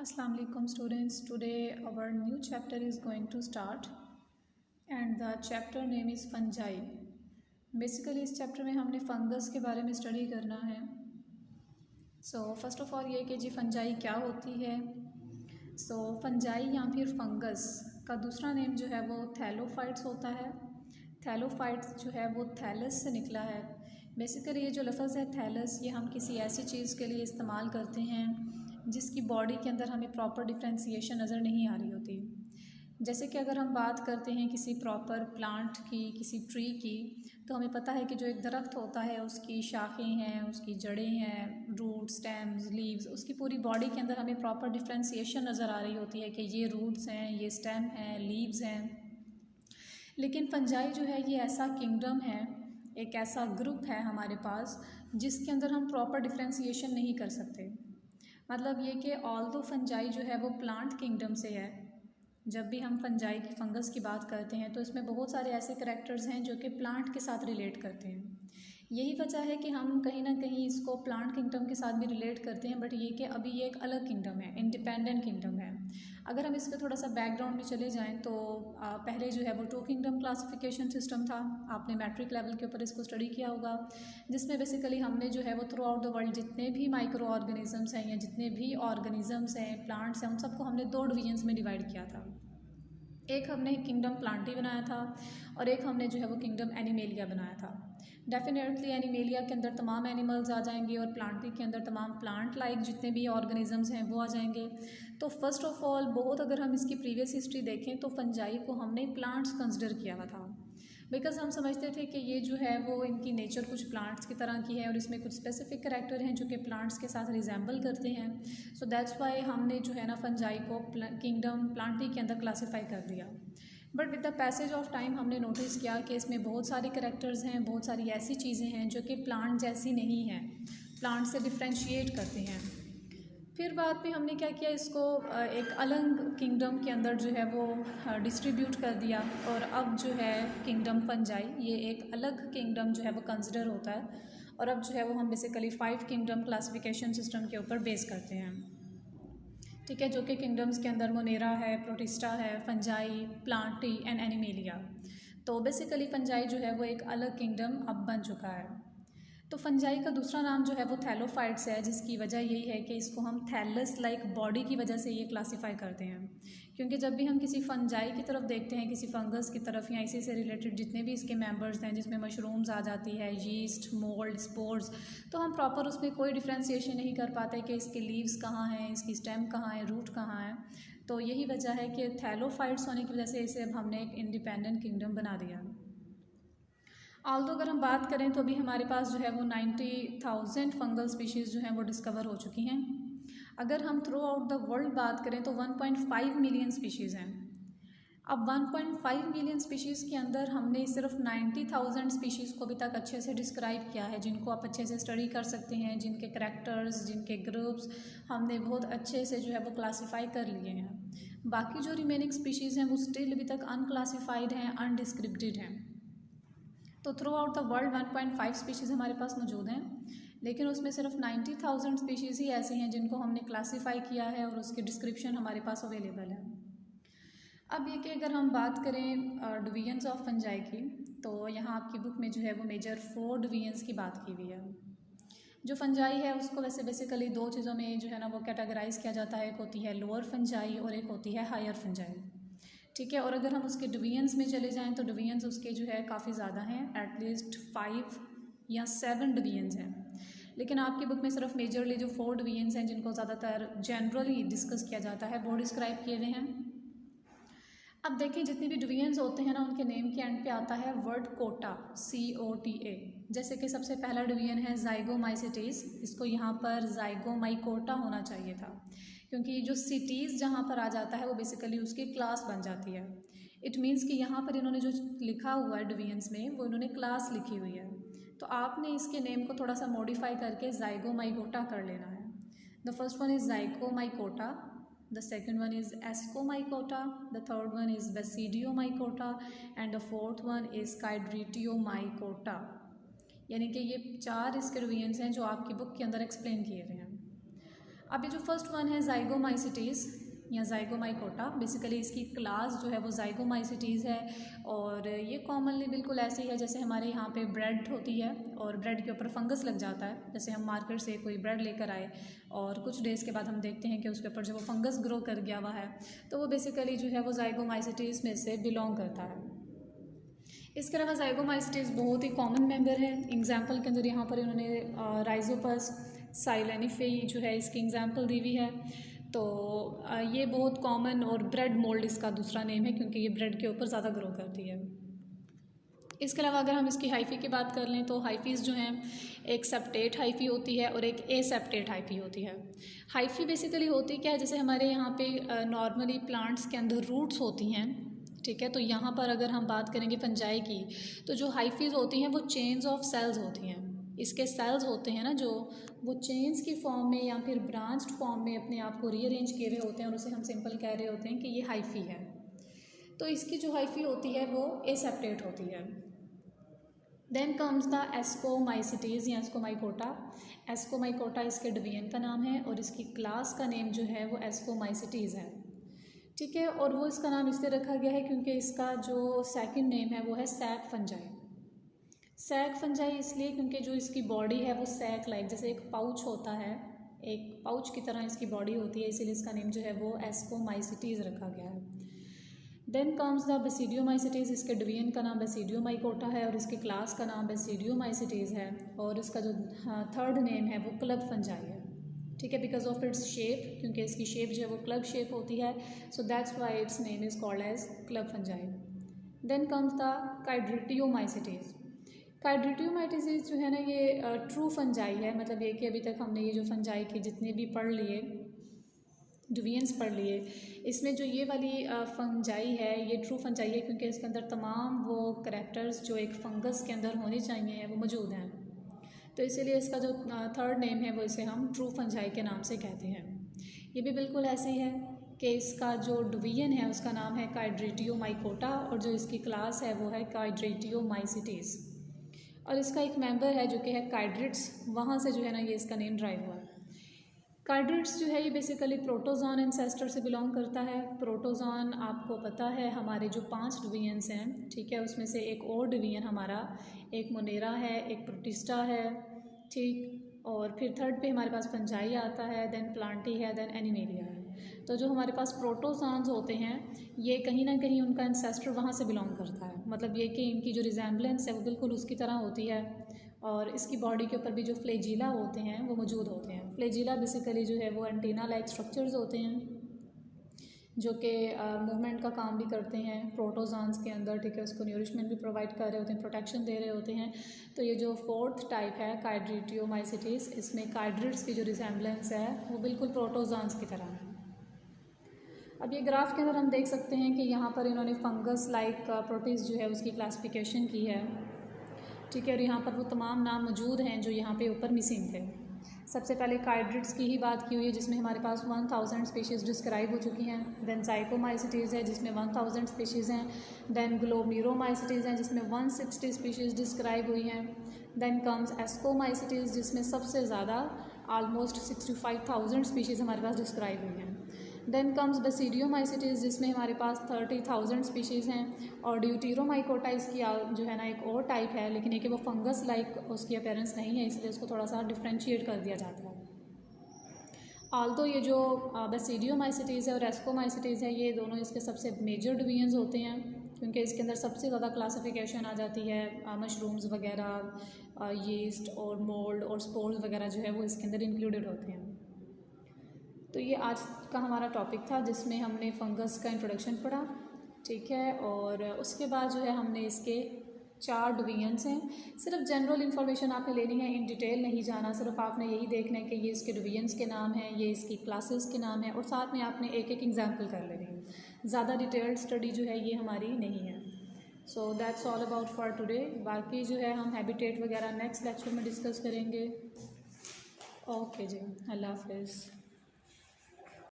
Assalamu alaikum students. Today our new chapter is going to start and the chapter name is fungi. Basically इस chapter में हमने fungus के बारे में study करना है. So first of all ये कि जी fungi क्या होती है. So fungi या फिर फंगस का दूसरा नेम जो है वो थैलोफाइट्स होता है. थैलोफाइट्स जो है वो थैलस से निकला है. बेसिकली ये जो लफ्ज़ है थैलस, ये हम किसी ऐसी चीज़ के लिए इस्तेमाल करते हैं जिसकी बॉडी के अंदर हमें प्रॉपर डिफ्रेंसीशन नज़र नहीं आ रही होती. जैसे कि अगर हम बात करते हैं किसी प्रॉपर प्लांट की, किसी ट्री की, तो हमें पता है कि जो एक दरख्त होता है उसकी शाखें हैं, उसकी जड़ें हैं, रूट, स्टेम्स, लीव्स, उसकी पूरी बॉडी के अंदर हमें प्रॉपर डिफ्रेंसीशन नज़र आ रही होती है कि ये रूट्स हैं, ये स्टेम हैं, लीव्स हैं. लेकिन फंजाई जो है ये ऐसा किंगडम है, एक ऐसा ग्रुप है हमारे पास जिसके अंदर हम प्रॉपर डिफ्रेंसीशन नहीं कर सकते. मतलब ये कि ऑल्दो फंजाई जो है वो प्लांट किंगडम से है. जब भी हम फंजाई की फंगस की बात करते हैं तो इसमें बहुत सारे ऐसे करैक्टर्स हैं जो कि प्लांट के साथ रिलेट करते हैं. यही वजह है कि हम कहीं ना कहीं इसको प्लांट किंगडम के साथ भी रिलेट करते हैं, बट ये कि अभी ये एक अलग किंगडम है, इंडिपेंडेंट किंगडम है. अगर हम इसका थोड़ा सा बैकग्राउंड में चले जाएं तो पहले जो है वो टू किंगडम क्लासिफिकेशन सिस्टम था. आपने मैट्रिक लेवल के ऊपर इसको स्टडी किया होगा, जिसमें बेसिकली हमने जो है वो थ्रू आउट द वर्ल्ड जितने भी माइक्रो ऑर्गेनिजम्स हैं या जितने भी ऑर्गेनिजम्स हैं, प्लांट्स हैं, उन सबको हमने दो डिवीजन्स में डिवाइड किया था. एक हमने किंगडम प्लांटी बनाया था और एक हमने जो है वो किंगडम एनिमेलिया बनाया था. डेफिनेटली एनिमेलिया के अंदर तमाम एनिमल्स आ जाएंगे और प्लांटी के अंदर तमाम प्लांट लाइक जितने भी ऑर्गेनिजम्स हैं वो आ जाएंगे. तो फर्स्ट ऑफ ऑल बहुत अगर हम इसकी प्रीवियस हिस्ट्री देखें तो फंजाई को हमने प्लांट्स कंसिडर किया हुआ था, बिकॉज हम समझते थे कि ये जो है वो इनकी नेचर कुछ प्लांट्स की तरह की है और इसमें कुछ स्पेसिफिक करैक्टर हैं जो कि प्लांट्स के साथ रिजेंबल करते हैं. सो दैट्स वाई हमने जो है ना फंजाई को किंगडम प्लांटी के अंदर क्लासीफाई कर दिया. But with the passage of time हमने नोटिस किया कि इसमें बहुत सारे करैक्टर्स हैं, बहुत सारी ऐसी चीज़ें हैं जो कि प्लांट जैसी नहीं हैं, प्लांट से डिफ्रेंशिएट करते हैं. फिर बाद में हमने क्या किया, इसको एक अलग किंगडम के अंदर जो है वो डिस्ट्रीब्यूट कर दिया और अब जो है किंगडम फंजाई ये एक अलग किंगडम जो है वो कंसिडर होता है. और अब जो है वो हम बेसिकली 5 किंगडम क्लासिफिकेशन सिस्टम के ऊपर बेस करते हैं. ठीक है, जो कि किंगडम्स के अंदर मोनेरा है, प्रोटिस्टा है, फंजाई, प्लांटी एंड एनिमेलिया. तो बेसिकली फंजाई जो है वो एक अलग किंगडम अब बन चुका है. तो फंजाई का दूसरा नाम जो है वो थैलोफाइट्स है, जिसकी वजह यही है कि इसको हम थैलस लाइक बॉडी की वजह से ये क्लासीफाई करते हैं. क्योंकि जब भी हम किसी फंजाई की तरफ देखते हैं, किसी फंगस की तरफ या इसी से रिलेटेड जितने भी इसके मेंबर्स हैं, जिसमें मशरूम्स आ जाती है, यीस्ट, मोल्ड, स्पोर्स, तो हम प्रॉपर उसमें कोई डिफ्रेंशिएशन नहीं कर पाते कि इसके लीव्स कहाँ हैं, इसकी स्टेम कहाँ है, रूट कहाँ है. तो यही वजह है कि थैलोफाइट्स होने की वजह से इसे अब हमने एक इंडिपेंडेंट किंगडम बना दिया. ऑल्दो अगर हम बात करें तो अभी हमारे पास जो है वो 90,000 फंगल स्पीशीज़ जो हैं वो डिस्कवर हो चुकी हैं. अगर हम थ्रू आउट द वर्ल्ड बात करें तो 1.5 मिलियन स्पीशीज़ हैं. अब 1.5 मिलियन स्पीशीज़ के अंदर हमने सिर्फ 90,000 स्पीशीज़ को अभी तक अच्छे से डिस्क्राइब किया है, जिनको आप अच्छे से स्टडी कर सकते हैं, जिनके करैक्टर्स, जिनके ग्रुप्स हमने बहुत अच्छे से जो है वो क्लासीफाई कर लिए हैं. बाकी जो रिमेनिंग स्पीशीज़ हैं वो स्टिल अभी तक अनक्लासीफाइड हैं, अनडिस्क्रिप्टेड हैं. तो through out the world 1.5 species हमारे पास मौजूद हैं, लेकिन उसमें सिर्फ 90,000 स्पीशीज़ ही ऐसी हैं जिनको हमने क्लासीफाई किया है और उसकी डिस्क्रिप्शन हमारे पास अवेलेबल है. अब ये कि अगर हम बात करें डिवीजन्स ऑफ फंजाई की, तो यहाँ आपकी बुक में जो है वो मेजर 4 डिवीजन्स की बात की हुई है. जो फंजाई है उसको वैसे बेसिकली दो चीज़ों में जो है ना वो कैटेगराइज किया जाता है. एक होती है लोअर फंजाई और एक होती है हायर फंजाई. ठीक है, और अगर हम उसके डिवीजन्स में चले जाएं तो डिवीजन्स उसके जो है काफ़ी ज़्यादा हैं, एटलीस्ट 5 या 7 डिवीजन्स हैं. लेकिन आपकी बुक में सिर्फ मेजरली जो 4 डिवीजन्स हैं जिनको ज़्यादातर जनरली डिस्कस किया जाता है वो डिस्क्राइब किए हुए हैं. अब देखिए, जितने भी डिवीजन्स होते हैं ना उनके नेम के एंड पे आता है वर्ड कोटा, COTA. जैसे कि सबसे पहला डिवीजन है जाइगोमाइसिटीज़, इसको यहाँ पर जाइगोमाइकोटा होना चाहिए था, क्योंकि जो सिटीज़ जहाँ पर आ जाता है वो बेसिकली उसकी क्लास बन जाती है. इट मीन्स कि यहाँ पर इन्होंने जो लिखा हुआ है डिवीजन्स में वो इन्होंने क्लास लिखी हुई है, तो आपने इसके नेम को थोड़ा सा मॉडिफाई करके जाइगोमाइकोटा कर लेना है. The first one is Zygomycota, the second one is Ascomycota, the third one is Basidiomycota and the fourth one is Chydritiomycota. यानी कि ये 4 इसके डिवीजन्स हैं जो आपकी बुक के अंदर एक्सप्लेन किए हुए हैं. अभी जो फर्स्ट वन है ज़ाइगोमाइसिटीज़ या ज़ाइगोमाइकोटा, बेसिकली इसकी क्लास जो है वो ज़ाइगोमाइसिटीज़ है और ये कॉमनली बिल्कुल ऐसी है जैसे हमारे यहाँ पे ब्रेड होती है और ब्रेड के ऊपर फंगस लग जाता है। जैसे हम मार्केट से कोई ब्रेड लेकर आए और कुछ डेज़ के बाद हम देखते हैं कि उसके ऊपर जो वो फंगस ग्रो कर गया हुआ है, तो वो बेसिकली जो है वो ज़ाइगोमाइसिटीज़ में से बिलोंग करता है। इसके अलावा ज़ाइगोमाइसिटीज़ बहुत ही कॉमन मेंबर है। एग्जाम्पल के अंदर यहाँ पर इन्होंने राइजोपस साइलेनिफेई जो है इसकी एग्जाम्पल दी हुई है। तो ये बहुत कॉमन और ब्रेड मोल्ड इसका दूसरा नेम है क्योंकि ये ब्रेड के ऊपर ज़्यादा ग्रो करती है। इसके अलावा अगर हम इसकी हाइफी की बात कर लें तो हाइफीज़ जो हैं एक सेप्टेट हाइफी होती है और एक एसेप्टेट हाइफी होती है। हाइफी बेसिकली होती क्या है, जैसे हमारे यहाँ पे नॉर्मली प्लांट्स के अंदर रूट्स होती हैं, ठीक है। तो यहाँ पर अगर हम बात करेंगे फंजाई की, तो जो हाइफीज़ होती हैं वो चेन्स ऑफ सेल्स होती हैं। इसके सेल्स होते हैं ना जो, वो चेन्स की फॉर्म में या फिर ब्रांच्ड फॉर्म में अपने आप को रीअरेंज किए हुए होते हैं और उसे हम सिंपल कह रहे होते हैं कि ये हाइफी है। तो इसकी जो हाइफी होती है वो एसेप्टेट होती है। देन कम्स द एस्कोमाइसिटीज़ या एस्कोमाइकोटा। एस्कोमाइकोटा इसके डिवीजन का नाम है और इसकी क्लास का नेम जो है वो एस्कोमाइसिटीज़ है, ठीक है। और वो इसका नाम इसलिए रखा गया है क्योंकि इसका जो सेकंड नेम है वो है सैक फंजाई। सैक फंजाई इसलिए क्योंकि जो इसकी बॉडी है वो सैक लाइक, जैसे एक पाउच होता है, एक पाउच की तरह इसकी बॉडी होती है, इसीलिए इसका नेम जो है वो एस्कोमाइसिटीज़ रखा गया है। Then comes the basidiomycetes. इसके डिवीजन का नाम बेसिडियोमाइकोटा है और इसकी क्लास का नाम बेसिडियोमाइसिटीज़ है और इसका जो थर्ड नेम है वो क्लब फंजाई है, ठीक है, बिकॉज ऑफ इट्स शेप, क्योंकि इसकी शेप जो है वो क्लब शेप होती है, so that's why its name is called as club fungi. Then comes the chytridiomycetes. Chytridiomycetes जो है ना ये ट्रू फंजाई है, मतलब ये कि अभी तक हमने ये जो फंजाई के जितने भी पढ़ लिए, डिवीजन्स पढ़ लिए, इसमें जो ये वाली फंजाई है ये ट्रू फंजाई है क्योंकि इसके अंदर तमाम वो करैक्टर्स जो एक फंगस के अंदर होने चाहिए वो मौजूद हैं। तो इसीलिए इसका जो थर्ड नेम है वो इसे हम ट्रू फंजाई के नाम से कहते हैं। ये भी बिल्कुल ऐसे ही है कि इसका जो डिवीजन है उसका नाम है काइड्रेटियोमाइकोटा और जो इसकी क्लास है वो है काइड्रेटियोमाइसिटीज़ और इसका एक मेंबर है जो कि है काइड्रिट्स, वहाँ से जो है ना ये इसका नेम ड्राइव हुआ है। काइड्रिट्स जो है ये बेसिकली प्रोटोजोन एंसेस्टर से बिलोंग करता है। प्रोटोजोन आपको पता है हमारे जो 5 डिवीजन्स हैं, ठीक है, उसमें से एक और डिवीजन हमारा, एक मोनेरा है, एक प्रोटिस्टा है, ठीक, और फिर थर्ड पे हमारे पास फंजाई आता है, देन प्लांटी है, देन एनिमेलिया है। तो जो हमारे पास प्रोटोजोन्स होते हैं ये कहीं ना कहीं उनका एंसेस्टर वहाँ से बिलोंग करता है, मतलब ये कि इनकी जो रिजेम्बलेंस है वो बिल्कुल उसकी तरह होती है और इसकी बॉडी के ऊपर भी जो फ्लेजिला होते हैं वो मौजूद होते हैं। फ्लेजिला बेसिकली जो है वो एंटीना लाइक स्ट्रक्चर्स होते हैं जो कि मूवमेंट का काम भी करते हैं प्रोटोजोन्स के अंदर, ठीक है, उसको न्यूरिशमेंट भी प्रोवाइड कर रहे होते हैं, प्रोटेक्शन दे रहे होते हैं। तो ये जो फोर्थ टाइप है काइड्रिटियोमाइसिटीज़, इसमें काइड्रिट्स की जो रिजेम्बलेंस है वो बिल्कुल प्रोटोजोन्स की तरह है। अब ये ग्राफ के अंदर हम देख सकते हैं कि यहाँ पर इन्होंने फंगस लाइक प्रोटिस्ट जो है उसकी क्लासिफिकेशन की है, ठीक है, और यहाँ पर वो तमाम नाम मौजूद हैं जो यहाँ पे ऊपर मिसिंग थे। सबसे पहले काइड्रिट्स की ही बात की हुई है जिसमें हमारे पास 1000 स्पीशीज़ डिस्क्राइब हो चुकी हैं। देन ज़ाइगोमाइसिटीज़ है जिसमें 1000 स्पीशीज़ हैं। देन ग्लोमेरोमाइसिटीज़ हैं जिसमें 160 स्पीशीज़ डिस्क्राइब हुई हैं। देन कम्स एस्कोमाइसिटीज़ जिसमें सबसे ज़्यादा ऑलमोस्ट 65,000 स्पीशीज़ हमारे पास डिस्क्राइब हुई हैं। देन कम्स बेसिडियोमाइसिटीज़ जिसमें हमारे पास 30,000 स्पीशीज़ हैं और ड्यूटेरोमाइकोटा इसकी जो है ना एक और टाइप है, लेकिन एक वो फंगस लाइक उसकी अपीयरेंस नहीं है, इसलिए उसको थोड़ा सा डिफ्रेंशिएट कर दिया जाता है। ऑल्दो ये जो बेसिडियोमाइसिटीज़ है और एस्कोमाइसिटीज़ है ये दोनों इसके सबसे मेजर डिवीजन्स होते हैं क्योंकि इसके अंदर सबसे ज़्यादा क्लासिफिकेशन आ जाती है मशरूम्स वगैरह, यीस्ट और मोल्ड और स्पोर्स वगैरह जो है वो इसके अंदर इंक्लूडेड होते हैं। तो ये आज का हमारा टॉपिक था जिसमें हमने फंगस का इंट्रोडक्शन पढ़ा, ठीक है, और उसके बाद जो है हमने इसके 4 डिवीजन्स हैं। सिर्फ जनरल इन्फॉर्मेशन आपने लेनी है, इन डिटेल नहीं जाना, सिर्फ आपने यही देखना है कि ये इसके डिवीजन्स के नाम हैं, ये इसकी क्लासेस के नाम हैं और साथ में आपने एक एक एग्जाम्पल कर लेनी है। ज़्यादा डिटेल्ड स्टडी जो है ये हमारी नहीं है। So that's all about for today. बाकी जो है हम हैबिटेट वगैरह नेक्स्ट लेक्चर में डिस्कस करेंगे। ओके जी, अल्लाह हाफिज़।